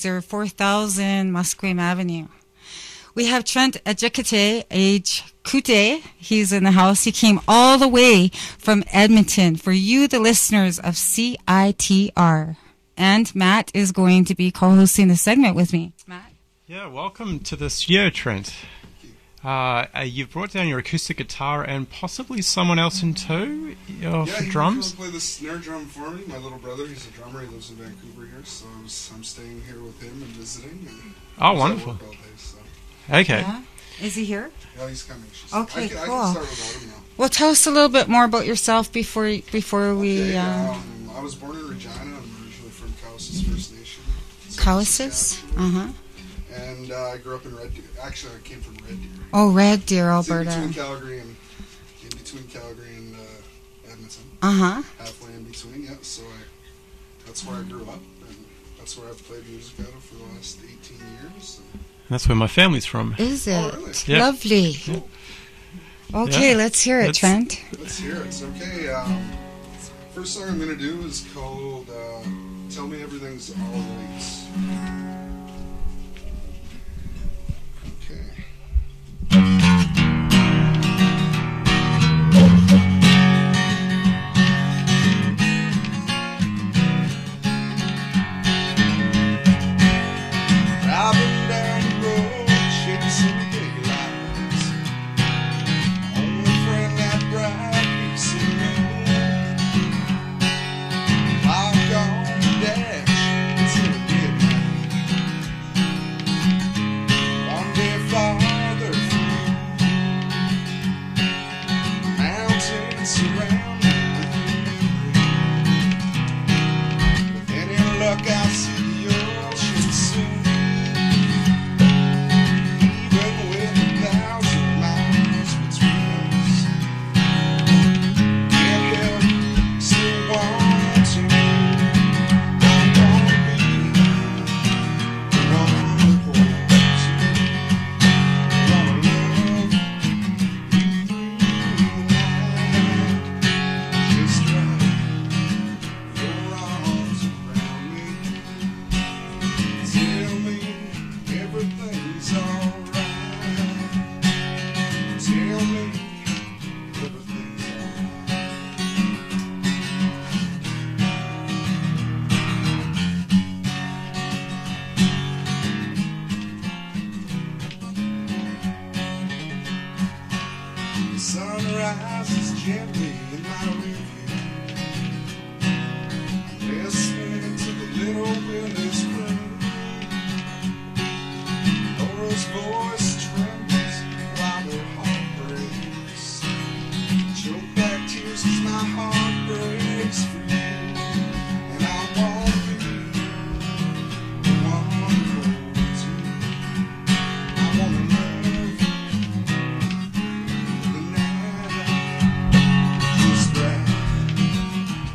They're 4000 Musqueam Avenue. We have Trent Agecoutay. He's in the house. He came all the way from Edmonton for you, the listeners of CiTR. And Matt is going to be co-hosting the segment with me. Matt? Yeah, welcome to the studio, Trent. You've brought down your acoustic guitar and possibly someone else in tow for drums? Yeah, he play the snare drum for me. My little brother, he's a drummer. He lives in Vancouver here, so I'm staying here with him and visiting. And oh, wonderful. All day, so. Okay. Yeah. Is he here? Yeah, he's coming. Okay, cool. I can start without him now. Well, tell us a little bit more about yourself before we... I was born in Regina. I'm originally from Cowsis First Nation. Cowsis? Uh-huh. And I grew up in Red Deer. Actually, I came from Red Deer. Oh, Red Deer, Alberta. It's in between Calgary and Edmonton. Uh-huh. Halfway in between, yeah. So that's where I grew up, and that's where I've played music out of for the last 18 years. And that's where my family's from. Is it? Oh, really? Yeah. Lovely. Yeah. Okay, let's hear it, Trent. Let's hear it. Okay. First song I'm going to do is called Tell Me Everything's Alright. Driving down the road, chasing daylights. Only friend that bright piece of road. I've gone to dash until midnight. One day farther from mountains surround me with any luck I'll see the ocean soon. The sun rises gently in my rearview. I'm listening to the little Willie's croon. Laura's voice trembles while her heart breaks. Choke back tears as my heart breaks for you. And I won't be the one who holds you. I wanna love you. Just wrap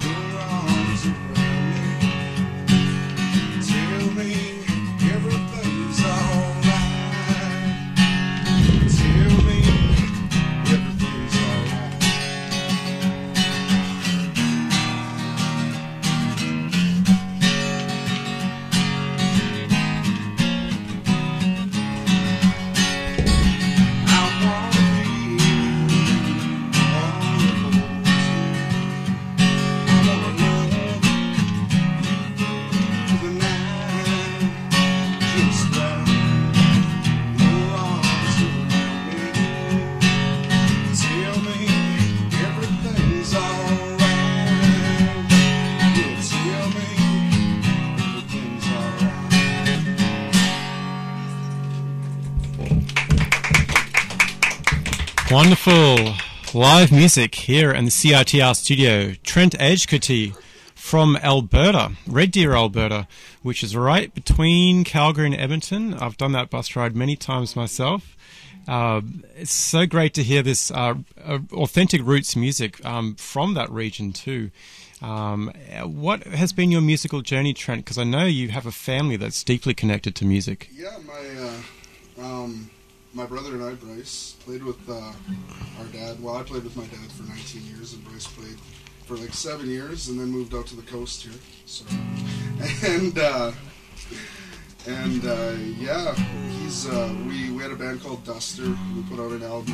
your arms around me. Tell me everything's alright. Tell me everything's alright. I wanna be all the I wanna love you the night. Just wrap your arms around me. Tell me everything's alright. Yeah, tell me everything's alright. Wonderful live music here in the CiTR studio. Trent Agecoutay from Alberta, Red Deer, Alberta, which is right between Calgary and Edmonton. I've done that bus ride many times myself. It's so great to hear this authentic roots music from that region too. What has been your musical journey, Trent? Because I know you have a family that's deeply connected to music. Yeah, my brother and I, Bryce, played with our dad. Well, I played with my dad for 19 years, and Bryce played for like 7 years, and then moved out to the coast here. So, and And yeah, we had a band called Duster. We put out an album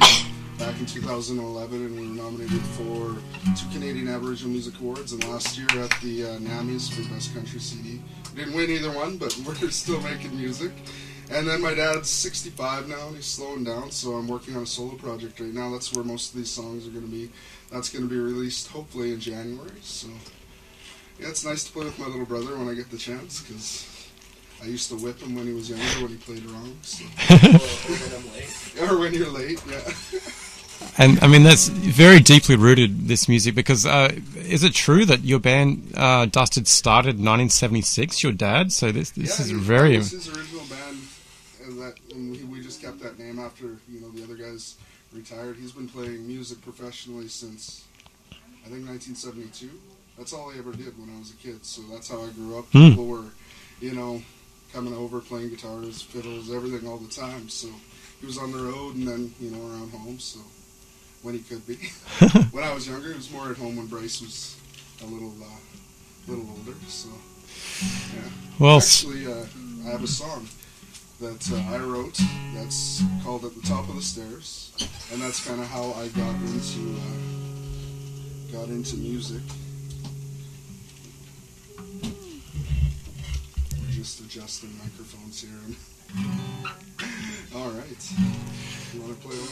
back in 2011, and we were nominated for 2 Canadian Aboriginal Music Awards, and last year at the NAMMYs for Best Country CD. We didn't win either one, but we're still making music. And then my dad's 65 now, and he's slowing down, so I'm working on a solo project right now. That's where most of these songs are going to be. That's going to be released hopefully in January. So yeah, it's nice to play with my little brother when I get the chance, because I used to whip him when he was younger, when he played wrong. So. Or when you're late, yeah. And I mean, that's very deeply rooted, this music, because is it true that your band Dusted started in 1976, your dad? So this is very... That was his original band, and we just kept that name after, the other guys retired. He's been playing music professionally since, I think, 1972. That's all I ever did when I was a kid, so that's how I grew up. People were, coming over, playing guitars, fiddles, everything all the time, so he was on the road and then, around home, so... when he could be. When I was younger, he was more at home when Bryce was a little older. So, yeah. Well, actually, I have a song that I wrote that's called "At the Top of the Stairs," and that's kind of how I got into music. We're just adjusting microphones here. All right. You want to play one?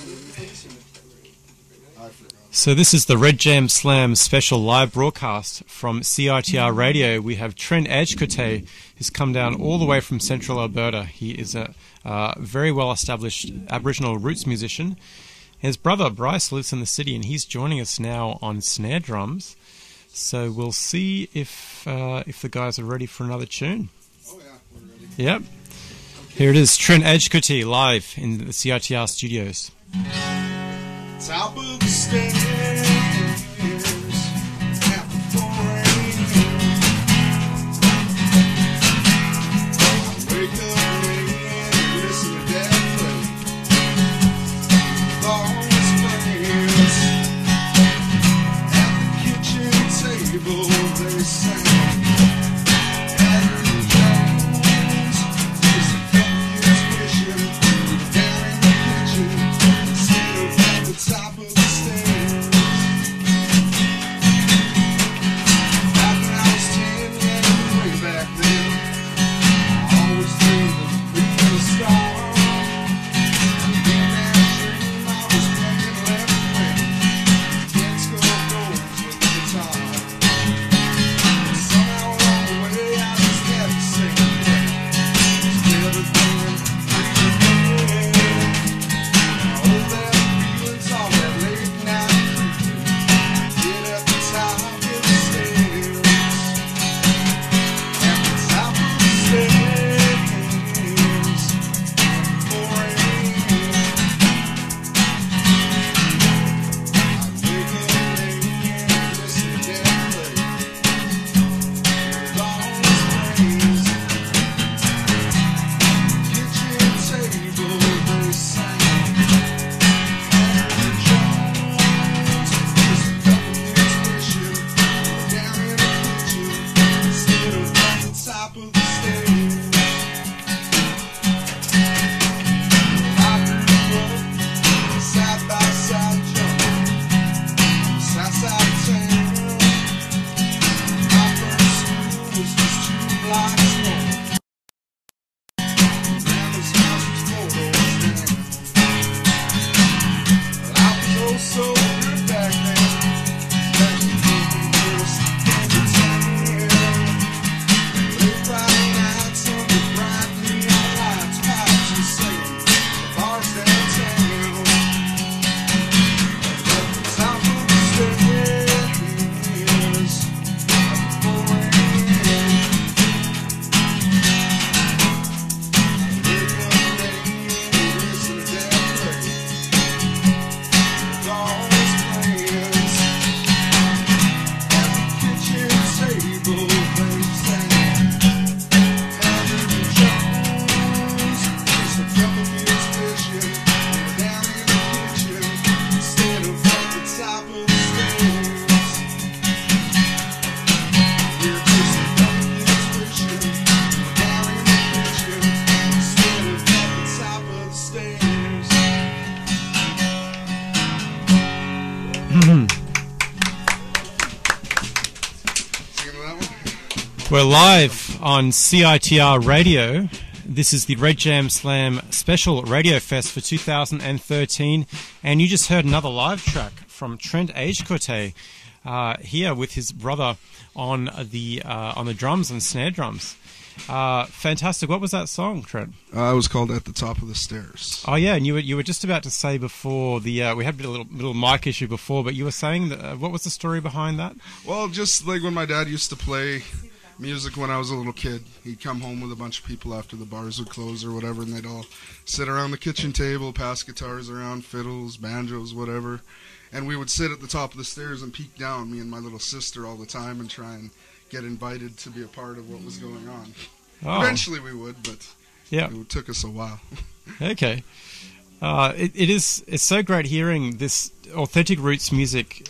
So this is the Red Jam Slam special live broadcast from CiTR Radio. We have Trent Agecoutay, who's come down all the way from central Alberta. He is a very well-established Aboriginal roots musician. His brother Bryce lives in the city, and he's joining us now on snare drums. So we'll see if the guys are ready for another tune. Oh yeah, we're ready. Yep. Here it is, Trent Agecoutay live in the CiTR studios. Top of the stairs at the 4 a.m. I wake up late and listen to Dad play all his plans. At the kitchen table they sang Andrew Jones is the focus mission down in the kitchen instead of at the top of the We're live on CiTR Radio. This is the Red Jam Slam Special Radio Fest for 2013, and you just heard another live track from Trent Agecoutay here with his brother on the drums and snare drums. Fantastic. What was that song, Trent? It was called At the Top of the Stairs. Oh yeah, and you were just about to say before the we had a little mic issue before, but you were saying that what was the story behind that? Well, just like when my dad used to play music when I was a little kid, he'd come home with a bunch of people after the bars would close or whatever, and they'd all sit around the kitchen table, pass guitars around, fiddles, banjos, whatever, and we would sit at the top of the stairs and peek down, me and my little sister, all the time, and try and get invited to be a part of what was going on. Oh. Eventually we would, but yeah, it took us a while. Okay. It's so great hearing this authentic roots music.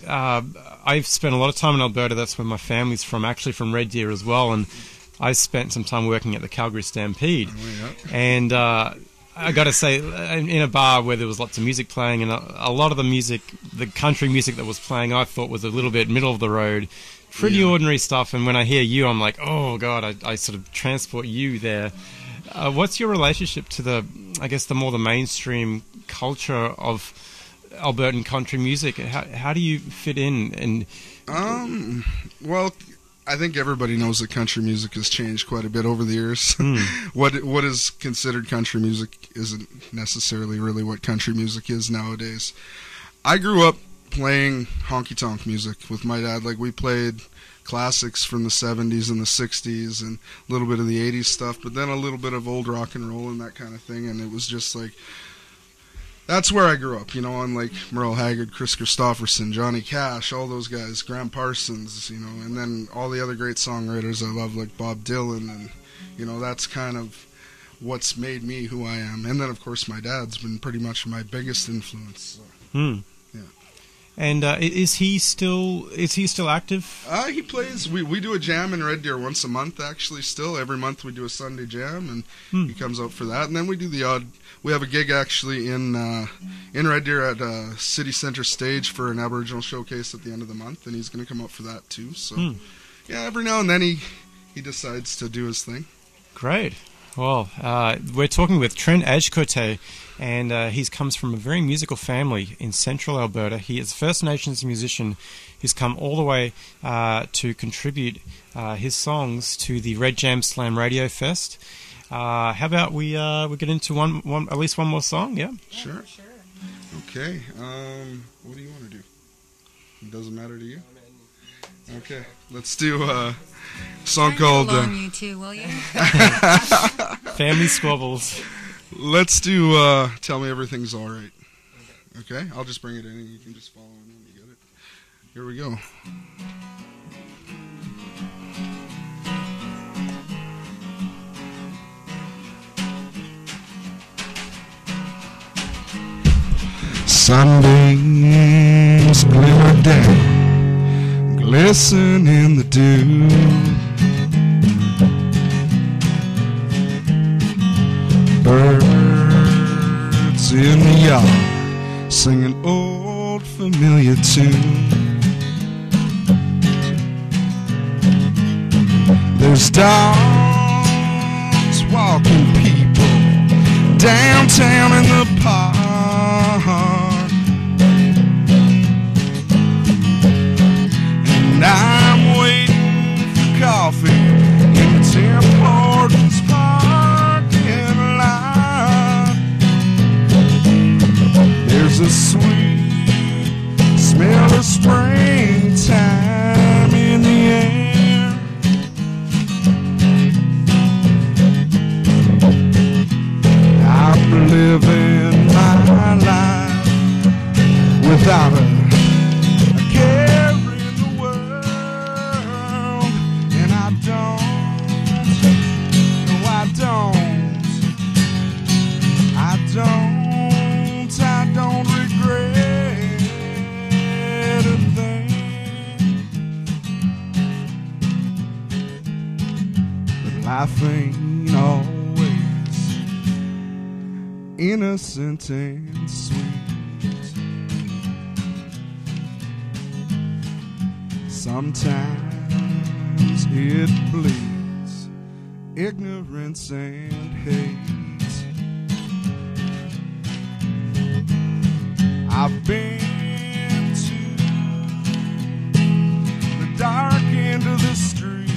I've spent a lot of time in Alberta. That's where my family's from, actually from Red Deer as well. And I spent some time working at the Calgary Stampede. Oh, yeah. And I got to say, in a bar where there was lots of music playing, and a lot of the music, the country music that was playing, I thought was a little bit middle of the road, pretty ordinary stuff. And when I hear you, I'm like, oh God, I sort of transport you there. What's your relationship to the more the mainstream culture of Albertan country music? How do you fit in? And well, I think everybody knows that country music has changed quite a bit over the years. What is considered country music isn't necessarily really what country music is nowadays. I grew up playing honky-tonk music with my dad. Like, we played classics from the 70s and the 60s and a little bit of the 80s stuff, but then a little bit of old rock and roll and that kind of thing, and it was just like, that's where I grew up, on like Merle Haggard, Chris Christopherson, Johnny Cash, all those guys, Graham Parsons, and then all the other great songwriters I love, like Bob Dylan, and that's kind of what's made me who I am. And then of course my dad's been pretty much my biggest influence. So. And is he still active? He plays. We do a jam in Red Deer once a month. Actually, still every month we do a Sunday jam, and he comes out for that. And then we do the odd. We have a gig actually in Red Deer at City Center Stage for an Aboriginal showcase at the end of the month, and he's going to come out for that too. So yeah, every now and then he decides to do his thing. Great. Well, we're talking with Trent Agecoutay, and he comes from a very musical family in central Alberta. He is a First Nations musician who's come all the way to contribute his songs to the Red Jam Slam Radio Fest. How about we get into at least one more song? Yeah? Sure. Okay. What do you want to do? It doesn't matter to you? Okay. Let's do a song called... you two, will you? Family Squabbles. Let's do Tell Me Everything's Alright. Okay? I'll just bring it in and you can just follow in when you get it. Here we go. Sunbeams glimmer down, glisten in the dew. Birds in the yard sing an old familiar tune. There's dogs walking people downtown in the park. And I'm waiting for coffee in the Tim Hortons parking lot. There's a sweet smell of springtime in the air. I'm living my life without a care in the world, and I don't regret a thing. But life ain't always innocent and sweet. Sometimes it bleeds ignorance and hate. I've been to the dark end of the street.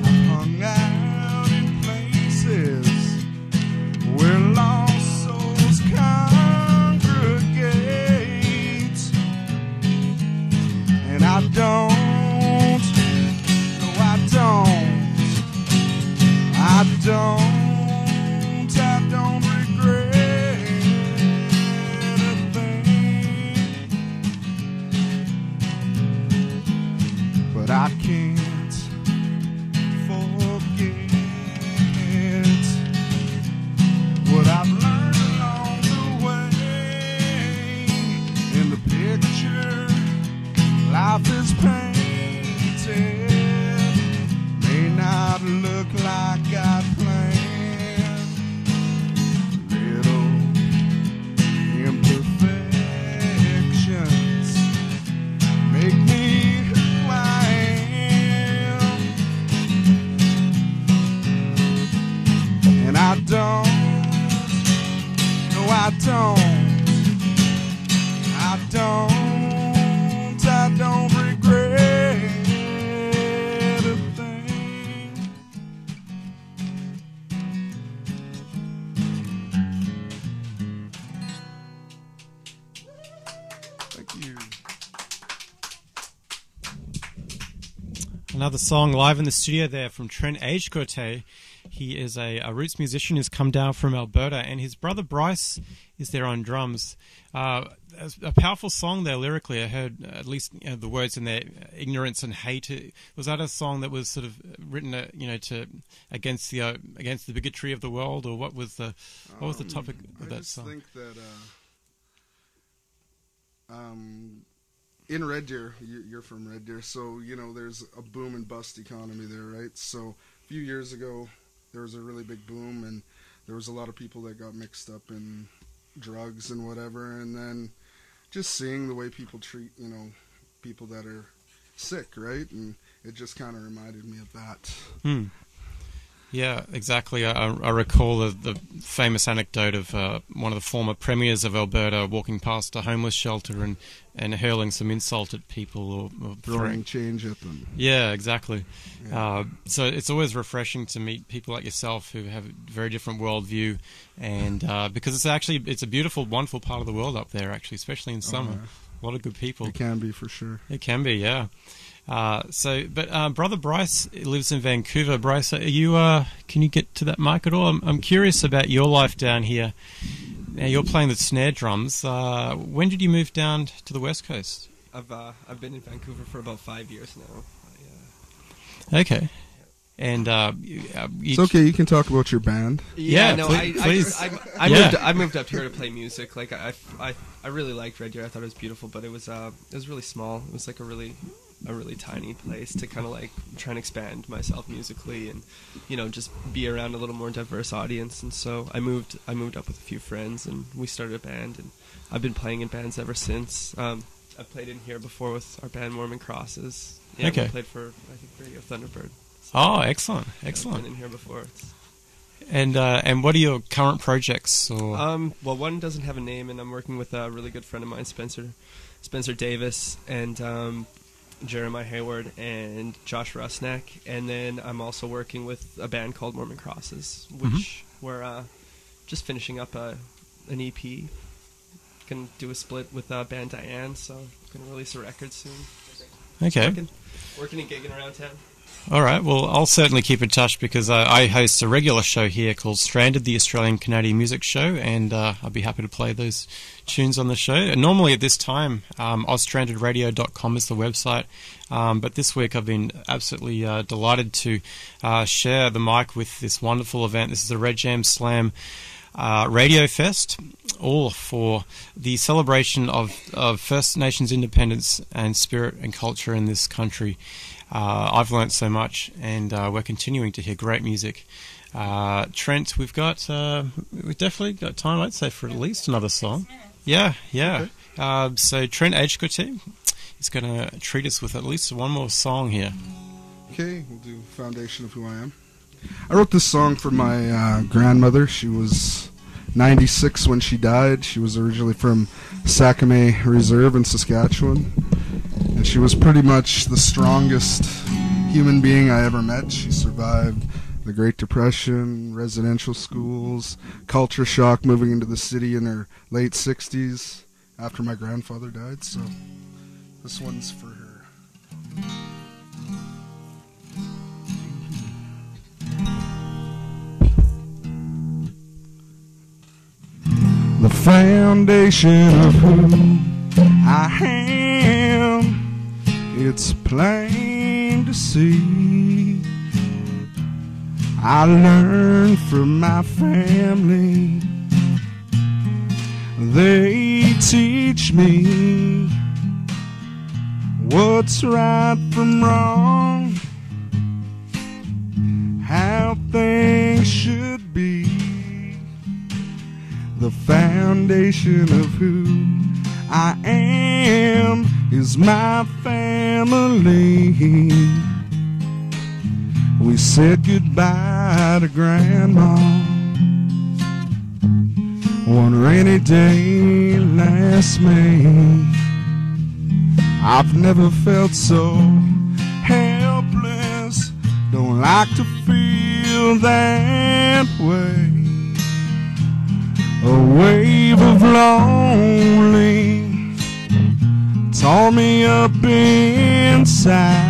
I've hung out in places where lost souls congregate. And I don't regret a thing, but I can't forget what I've learned along the way. In the picture life is painted may not look like I planned. Little imperfections make me who I am. And I don't, no I don't regret a thing. Thank you. Another song live in the studio there from Trent Agecoutay. He is a roots musician who's come down from Alberta, and his brother Bryce is there on drums. A powerful song there lyrically. I heard at least the words in there, ignorance and hate. Was that a song that was sort of written, to against the bigotry of the world, or what was the topic of that song? I just think that in Red Deer, you're from Red Deer, so there's a boom and bust economy there, right? So a few years ago, there was a really big boom, and there was a lot of people that got mixed up in drugs and whatever, and then just seeing the way people treat, people that are sick, right? And it just kind of reminded me of that. Yeah, exactly. I recall the famous anecdote of one of the former premiers of Alberta walking past a homeless shelter and hurling some insult at people or Throwing change at them. Yeah, exactly. Yeah. So it's always refreshing to meet people like yourself who have a very different worldview, and because it's a beautiful, wonderful part of the world up there, actually, especially in summer. A lot of good people. It can be, for sure. It can be, yeah. Brother Bryce lives in Vancouver. Bryce, are you? Can you get to that mic at all? I'm curious about your life down here. Now you're playing the snare drums. When did you move down to the West Coast? I've been in Vancouver for about 5 years now. Okay. And it's okay. You can talk about your band. Yeah, no, please. I moved up here to play music. Like I really liked Red Deer. I thought it was beautiful, but it was really small. It was like a really tiny place to kind of like try and expand myself musically and just be around a little more diverse audience. And so I moved up with a few friends and we started a band, and I've been playing in bands ever since. I've played in here before with our band Mormon Crosses. Yeah, okay. We played for I think Radio Thunderbird. So, oh, excellent. I've been in here before. And what are your current projects? Or? Well, one doesn't have a name, and I'm working with a really good friend of mine, Spencer Davis, and Jeremiah Hayward and Josh Rusnak, and then I'm also working with a band called Mormon Crosses, which we're just finishing up an EP. Gonna do a split with band Diane, so gonna release a record soon. Okay. Working and gigging around town. All right. Well, I'll certainly keep in touch because I host a regular show here called Stranded, the Australian-Canadian Music Show, and I'll be happy to play those tunes on the show. And normally at this time, austrandedраdio.com is the website, but this week I've been absolutely delighted to share the mic with this wonderful event. This is the Red Jam Slam Radio Fest, all for the celebration of First Nations independence and spirit and culture in this country. I've learnt so much, and we're continuing to hear great music. Trent, we've definitely got time, I'd say, for at least another song. Yeah. Okay. So Trent Agecoutay is going to treat us with at least one more song here. Okay, we'll do Foundation of Who I Am. I wrote this song for my grandmother. She was 96 when she died. She was originally from Sakamay Reserve in Saskatchewan, and she was pretty much the strongest human being I ever met. She survived the Great Depression, residential schools, culture shock, moving into the city in her late 60s after my grandfather died. So this one's for her. The foundation of who I am, it's plain to see. I learned from my family. They teach me what's right from wrong, how things should be. The foundation of who I am is my family. We said goodbye to Grandma one rainy day last May. I've never felt so helpless, don't like to feel that way. A wave of lonely tore me up inside.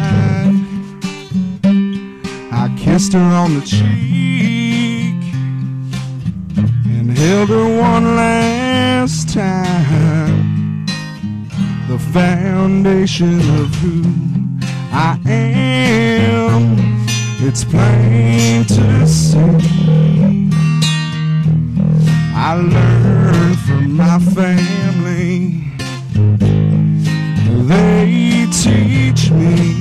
I kissed her on the cheek and held her one last time. The foundation of who I am, it's plain to see. I learned from my family. They teach me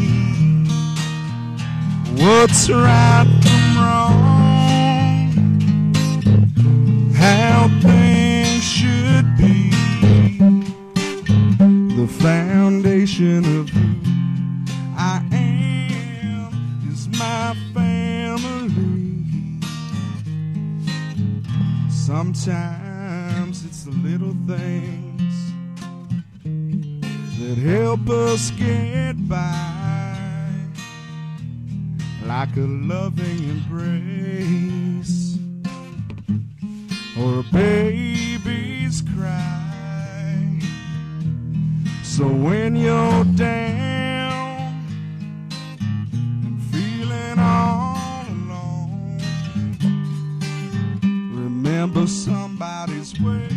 what's right from wrong, how things should be. The foundation of who I am is my family. Sometimes it's the little things that help us get by, like a loving embrace or a baby's cry. So when you're down and feeling all alone, remember somebody's waiting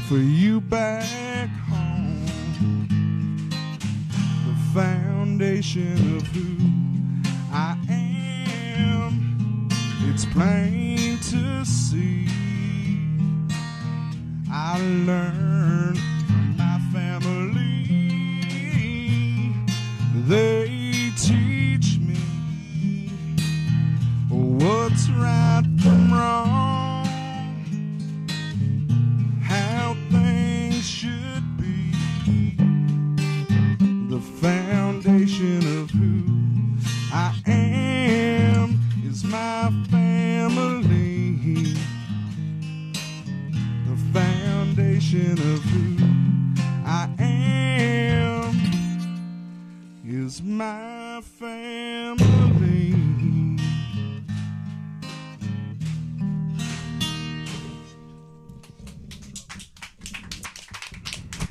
for you back home. The foundation of who I am, it's plain to see. I learned from my family. They teach me what's right from wrong, how things should be. The foundation of who I am is my family. The foundation of who I am is my family.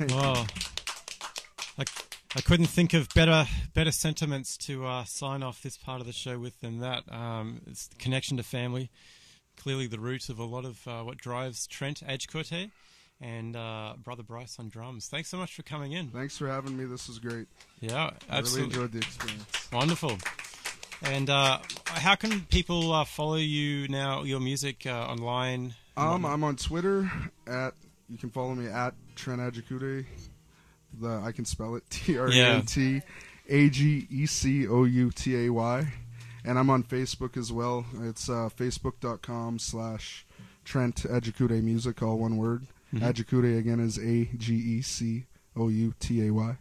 Wow. I couldn't think of better sentiments to sign off this part of the show with than that. It's the connection to family, clearly the root of a lot of what drives Trent Agecoutay and Brother Bryce on drums. Thanks so much for coming in. Thanks for having me. This was great. Yeah, absolutely. I really enjoyed the experience. Wonderful. And how can people follow you now, your music online? I'm on Twitter at, you can follow me at Trent Agecoutay. I can spell it Trent Agecoutay. And I'm on Facebook as well. It's facebook.com/Trent Agecoutay Music, all one word. Mhm. Agecoutay again is Agecoutay.